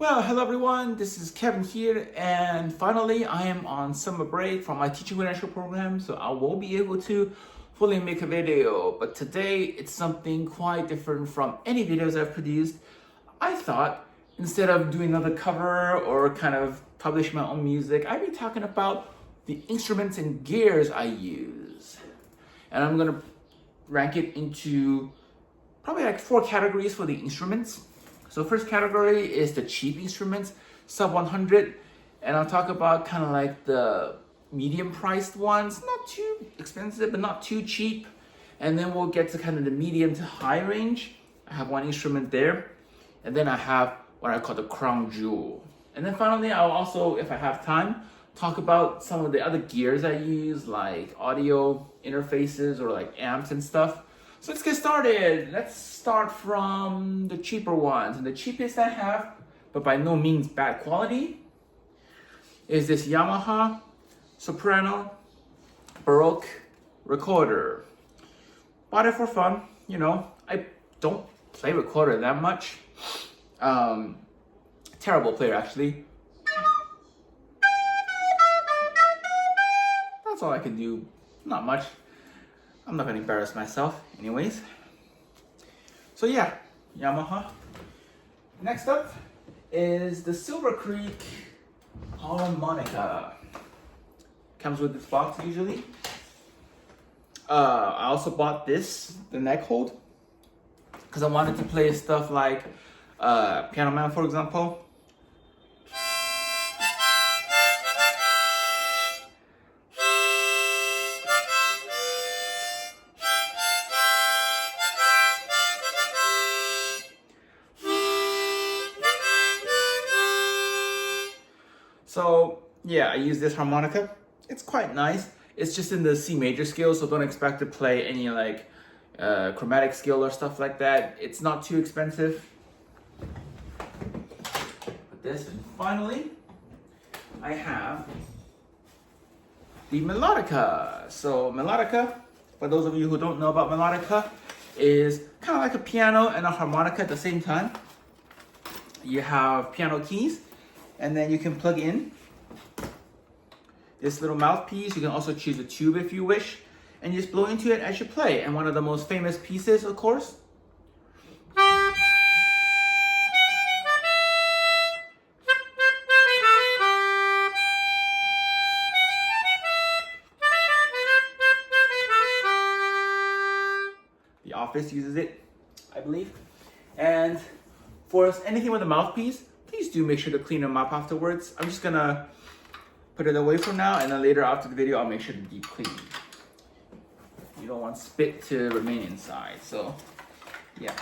Well, hello everyone, this is Kevin here, and finally I am on summer break from my teaching credential program, so I won't be able to fully make a video, but today it's something quite different from any videos I've produced. I thought instead of doing another cover or kind of publish my own music, I'd be talking about the instruments and gears I use. And I'm gonna rank it into probably like 4 categories for the instruments. So first category is the cheap instruments, sub 100, and I'll talk about kind of like the medium priced ones, not too expensive but not too cheap, and then we'll get to kind of the medium to high range. I have one instrument there, and then I have what I call the crown jewel. And then finally I'll also, if I have time, talk about some of the other gears I use, like audio interfaces or like amps and stuff. So let's get started. Let's start from the cheaper ones. And the cheapest I have, but by no means bad quality, is this Yamaha Soprano Baroque recorder. Bought it for fun, you know. I don't play recorder that much. Terrible player actually. That's all I can do, not much. I'm not gonna embarrass myself anyways. So yeah, Yamaha. Next up is the Silver Creek harmonica. Comes with this box usually. I also bought this, the neck hold, because I wanted to play stuff like Piano Man, for example. So yeah, I use this harmonica. It's quite nice. It's just in the C major scale, so don't expect to play any like chromatic scale or stuff like that. It's not too expensive. Put this, and finally, I have the melodica. So melodica, for those of you who don't know about melodica, is kind of like a piano and a harmonica at the same time. You have piano keys, and then you can plug in this little mouthpiece. You can also choose a tube if you wish, and you just blow into it as you play. And one of the most famous pieces, of course, The Office uses it, I believe. And for anything with a mouthpiece, please do make sure to clean them up afterwards. I'm just gonna put it away for now, and then later after the video, I'll make sure to deep clean. You don't want spit to remain inside, so yeah.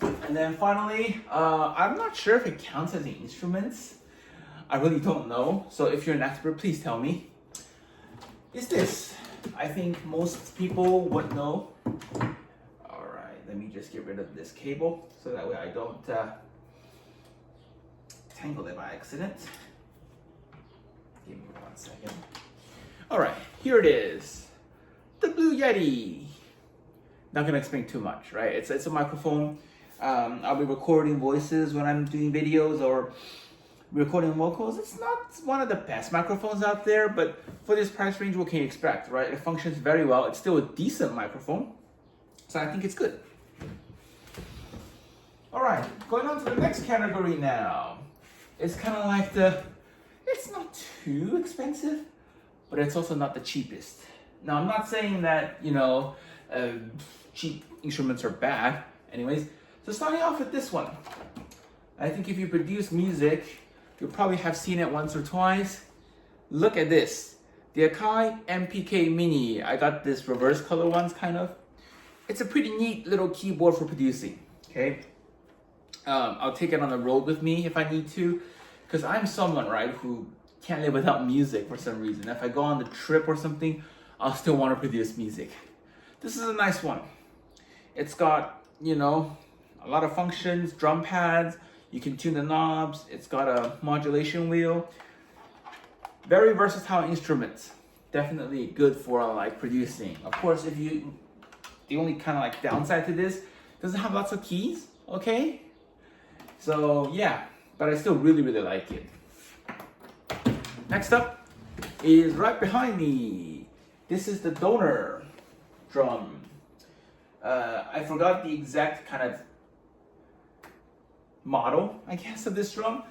And then finally, I'm not sure if it counts as the instruments. I really don't know. So if you're an expert, please tell me. Is this? I think most people would know. All right, let me just get rid of this cable so that way I don't tangle it by accident. Give me 1 second. All right, here it is. The Blue Yeti. Not gonna explain too much, right? It's a microphone. I'll be recording voices when I'm doing videos or recording vocals. It's not one of the best microphones out there, but for this price range, what can you expect, right? It functions very well. It's still a decent microphone, so I think it's good. All right, going on to the next category now. It's kind of like it's not too expensive, but it's also not the cheapest. Now, I'm not saying that, you know, cheap instruments are bad. Anyways, so starting off with this one. I think if you produce music, you'll probably have seen it once or twice. Look at this, the Akai MPK Mini. I got this reverse color ones, kind of. It's a pretty neat little keyboard for producing, okay? I'll take it on the road with me if I need to, because I'm someone, right, who can't live without music for some reason. If I go on the trip or something, I'll still want to produce music. This is a nice one. It's got, you know, a lot of functions, drum pads. You can tune the knobs. It's got a modulation wheel. Very versatile instruments. definitely good for like producing. Of course, the only kind of like downside to this, doesn't have lots of keys, okay? So yeah, but I still really, really like it. Next up is right behind me. This is the donor drum. I forgot the exact kind of model, I guess, of this drum.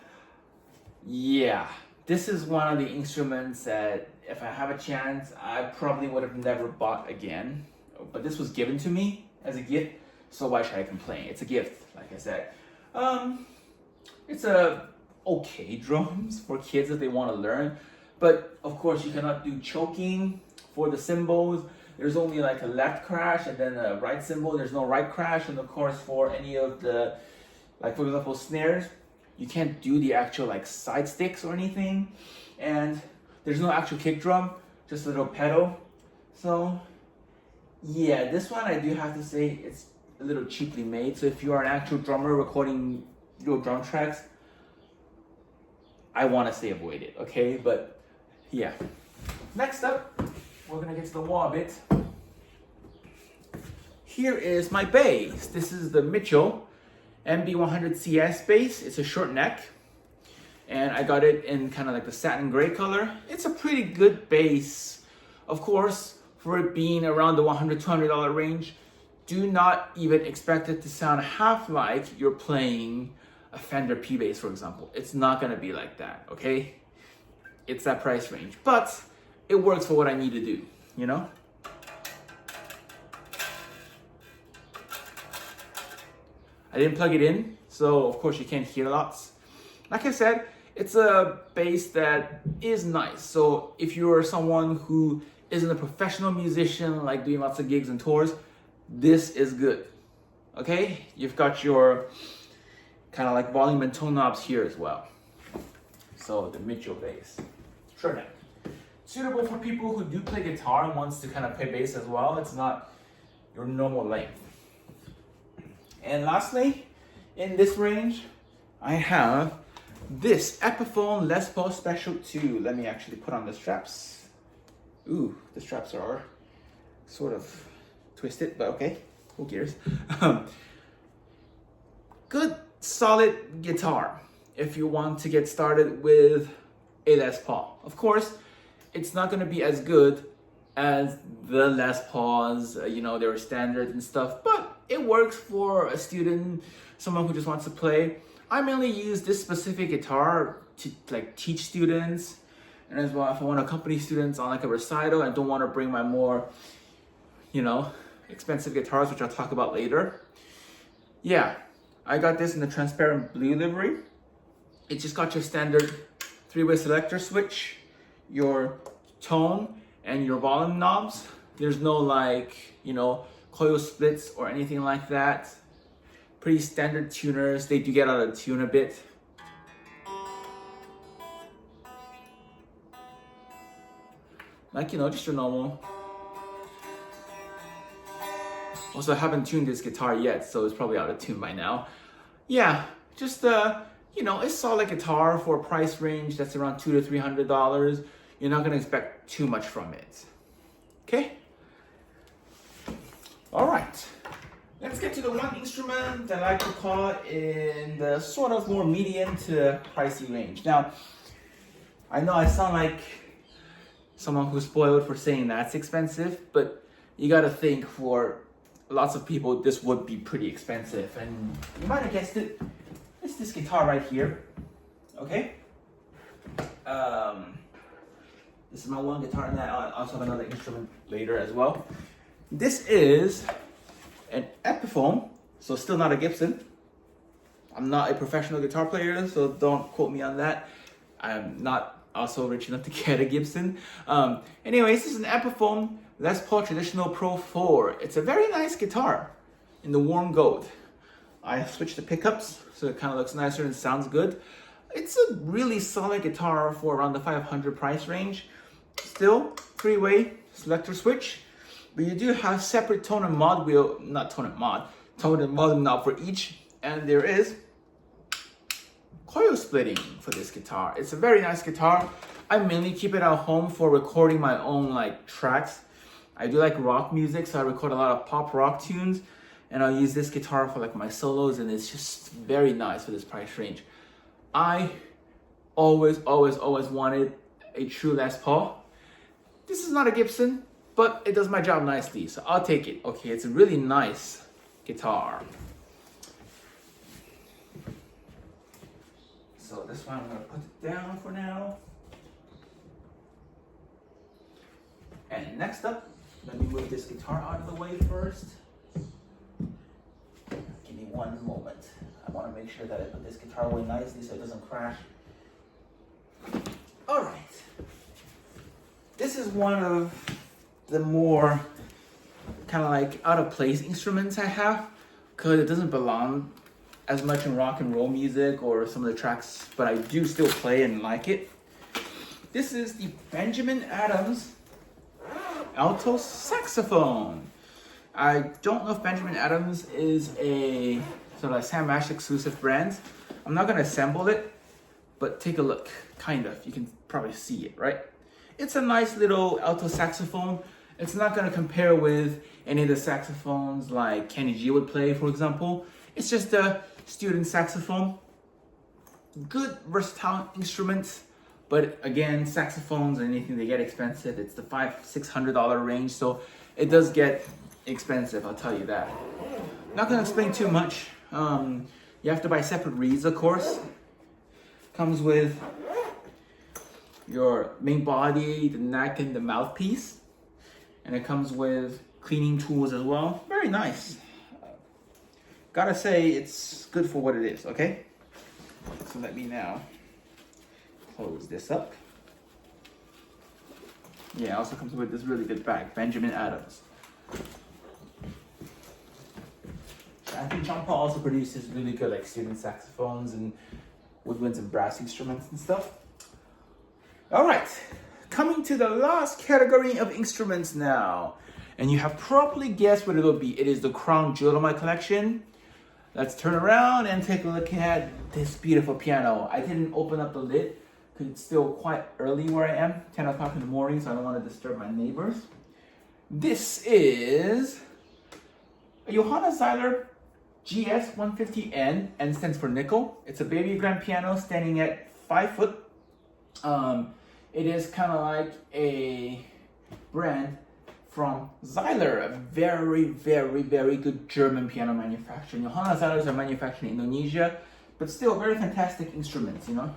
Yeah, this is one of the instruments that if I have a chance, I probably would have never bought again. But this was given to me as a gift, so why should I complain? It's a gift, like I said. It's a okay drums for kids if they want to learn, but of course you cannot do choking for the cymbals. There's only like a left crash and then a right cymbal. There's no right crash, and of course for any of the, like for example snares, you can't do the actual like side sticks or anything, and there's no actual kick drum, just a little pedal. So yeah, this one I do have to say it's a little cheaply made. So if you are an actual drummer recording your drum tracks, I want to say avoid it, okay? But yeah. Next up, we're gonna get to the wah a bit. Here is my bass. This is the Mitchell MB100CS bass. It's a short neck, and I got it in kind of like the satin gray color. It's a pretty good bass. Of course, for it being around the $100, $200 range, do not even expect it to sound half like you're playing a Fender P bass, for example. It's not gonna be like that, okay? It's that price range, but it works for what I need to do, you know? I didn't plug it in, so of course you can't hear lots. Like I said, it's a bass that is nice. So if you're someone who isn't a professional musician, like doing lots of gigs and tours, this is good, okay? You've got your kind of like volume and tone knobs here as well. So the Mitchell bass, short neck. Suitable for people who do play guitar and wants to kind of play bass as well. It's not your normal length. And lastly, in this range, I have this Epiphone Les Paul Special 2. Let me actually put on the straps. Ooh, the straps are sort of twisted, but okay, who cares? Good, solid guitar if you want to get started with a Les Paul. Of course, it's not gonna be as good as the Les Pauls, you know, they were standard and stuff, but it works for a student, someone who just wants to play. I mainly use this specific guitar to like teach students, and as well if I want to accompany students on like a recital and don't want to bring my more, you know, expensive guitars, which I'll talk about later. Yeah, I got this in the transparent blue livery. It just got your standard 3-way selector switch, your tone, and your volume knobs. There's no like, you know, coil splits or anything like that. Pretty standard tuners. They do get out of tune a bit. Like, you know, just your normal. Also, I haven't tuned this guitar yet, so it's probably out of tune by now. Yeah, just you know, a solid guitar for a price range that's around $200 to $300. You're not gonna expect too much from it. Okay? All right. Let's get to the one instrument that I like to call in the sort of more medium to pricey range. Now, I know I sound like someone who's spoiled for saying that's expensive, but you gotta think for lots of people, this would be pretty expensive. And you might have guessed it, it's this guitar right here, okay? This is my one guitar, and I also have another instrument later as well. This is an Epiphone, so still not a Gibson. I'm not a professional guitar player, so don't quote me on that. I'm not also rich enough to get a Gibson. Anyways, this is an Epiphone Les Paul Traditional Pro 4. It's a very nice guitar in the warm gold. I switched the pickups, so it kind of looks nicer and sounds good. It's a really solid guitar for around the 500 price range. Still, 3-way selector switch. But you do have separate tone and mod wheel, not tone and mod, tone and volume knob for each. And there is coil splitting for this guitar. It's a very nice guitar. I mainly keep it at home for recording my own like tracks. I do like rock music, so I record a lot of pop rock tunes, and I'll use this guitar for like my solos, and it's just very nice for this price range. I always wanted a true Les Paul. This is not a Gibson, but it does my job nicely, so I'll take it. Okay, it's a really nice guitar. So this one I'm gonna put it down for now. And next up, let me move this guitar out of the way first. Give me one moment. I want to make sure that I put this guitar away nicely so it doesn't crash. All right. This is one of the more kind of like out of place instruments I have, because it doesn't belong as much in rock and roll music or some of the tracks, but I do still play and like it. This is the Benjamin Adams alto saxophone. I don't know if Benjamin Adams is a sort of like Sam Ash exclusive brand. I'm not gonna assemble it, but take a look, kind of. You can probably see it, right? It's a nice little alto saxophone. It's not gonna compare with any of the saxophones like Kenny G would play, for example. It's just a student saxophone. Good, versatile instrument. But again, saxophones and anything, they get expensive. It's the $500-600 range, so it does get expensive, I'll tell you that. Not gonna explain too much. You have to buy separate reeds, of course. Comes with your main body, the neck, and the mouthpiece. And it comes with cleaning tools as well. Very nice. Gotta say, it's good for what it is, okay? So let me now close this up. Yeah, it also comes with this really good bag, Benjamin Adams. I think John Paul also produces really good like student saxophones and woodwinds and brass instruments and stuff. All right, coming to the last category of instruments now. And you have probably guessed what it'll be. It is the crown jewel of my collection. Let's turn around and take a look at this beautiful piano. I didn't open up the lid because it's still quite early where I am, 10 o'clock in the morning, so I don't want to disturb my neighbors. This is a Johanna Seiler GS150N, N stands for nickel. It's a baby grand piano standing at 5 foot. It is kind of like a brand from Seiler, a very good German piano manufacturer. Johanna Seilers are manufactured in Indonesia, but still very fantastic instruments, you know?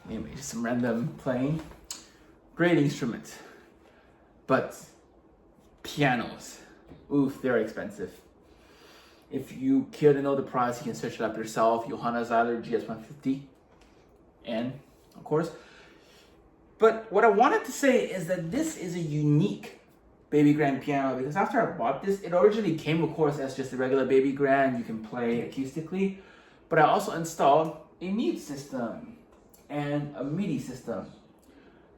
Anyway, just some random playing. Great instrument, but pianos, oof, they're expensive. If you care to know the price, you can search it up yourself. Johanna Seiler GS150, and of course. But what I wanted to say is that this is a unique baby grand piano, because after I bought this, it originally came, of course, as just a regular baby grand. You can play acoustically, but I also installed a mute system and a MIDI system.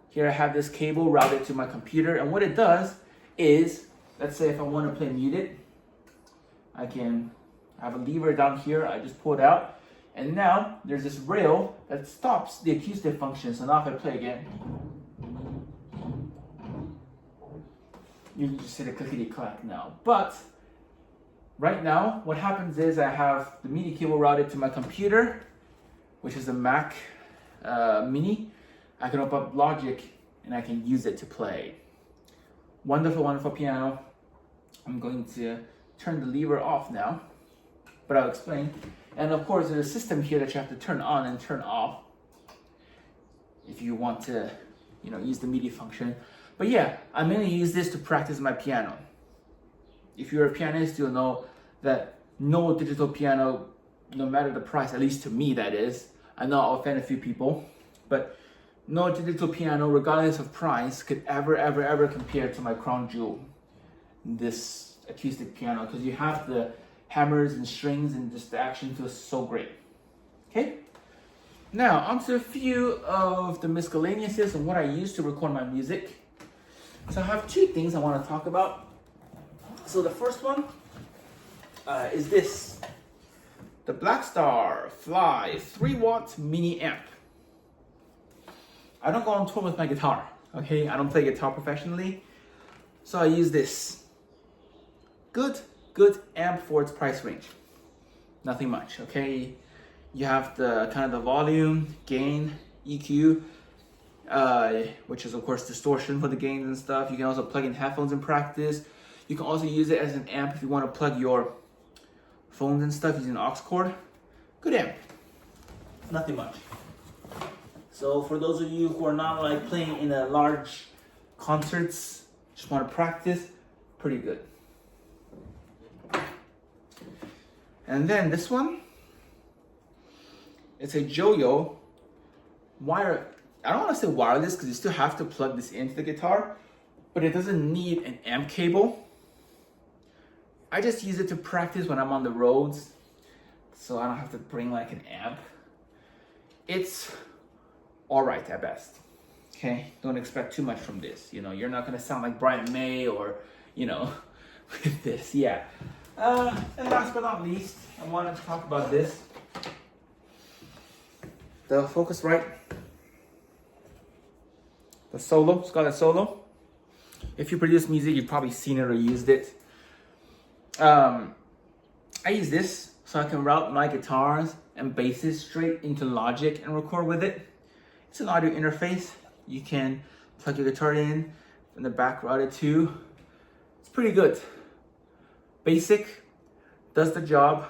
Here I have this cable routed to my computer, and what it does is, let's say if I want to play muted, I can have a lever down here, I just pull it out, and now there's this rail that stops the acoustic function. So now if I play again, you can just hit a clickety clack now. But right now, what happens is I have the MIDI cable routed to my computer, which is a Mac Mini. I can open up Logic and I can use it to play. Wonderful piano. I'm going to turn the lever off now, but I'll explain. And of course, there's a system here that you have to turn on and turn off if you want to, use the MIDI function. But yeah, I mainly use this to practice my piano. If you're a pianist, you'll know that no digital piano, no matter the price, at least to me that is, I know I'll offend a few people, but no digital piano, regardless of price, could ever compare to my crown jewel, this acoustic piano, because you have the hammers and strings and just the action feels so great. Okay. Now, onto a few of the miscellaneouses and what I use to record my music. So I have two things I want to talk about. So the first one is this. The Blackstar Fly 3-watt mini amp. I don't go on tour with my guitar, okay? I don't play guitar professionally. So I use this. Good amp for its price range. Nothing much, okay? You have the kind of the volume, gain, EQ, which is of course distortion for the gains and stuff. You can also plug in headphones in practice. You can also use it as an amp if you want to plug your phones and stuff using an aux cord. Good amp. Nothing much. So for those of you who are not like playing in a large concerts, just want to practice, pretty good. And then this one, it's a Joyo wire. I don't want to say wireless because you still have to plug this into the guitar, but it doesn't need an amp cable. I just use it to practice when I'm on the roads, so I don't have to bring like an amp. It's all right at best. Okay, don't expect too much from this. You know, you're not gonna sound like Brian May or, you know, with this. Yeah. And last but not least, I wanted to talk about this. The Focusrite, the Solo, Scarlett Solo. If you produce music, you've probably seen it or used it. I use this so I can route my guitars and basses straight into Logic and record with it. It's an audio interface. You can plug your guitar in the back, route it too. It's pretty good. Basic, does the job.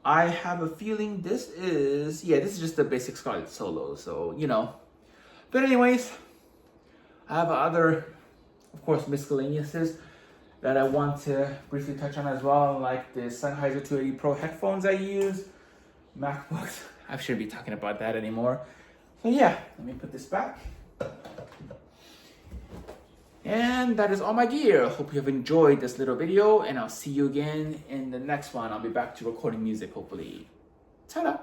I have a feeling this is just the basic Scarlett Solo, so, you know. But anyways, I have other, of course, miscellaneouses that I want to briefly touch on as well, like the Sennheiser 280 Pro headphones I use, MacBooks. I shouldn't be talking about that anymore. So yeah, let me put this back. And that is all my gear. Hope you have enjoyed this little video, and I'll see you again in the next one. I'll be back to recording music, hopefully. Ta-da!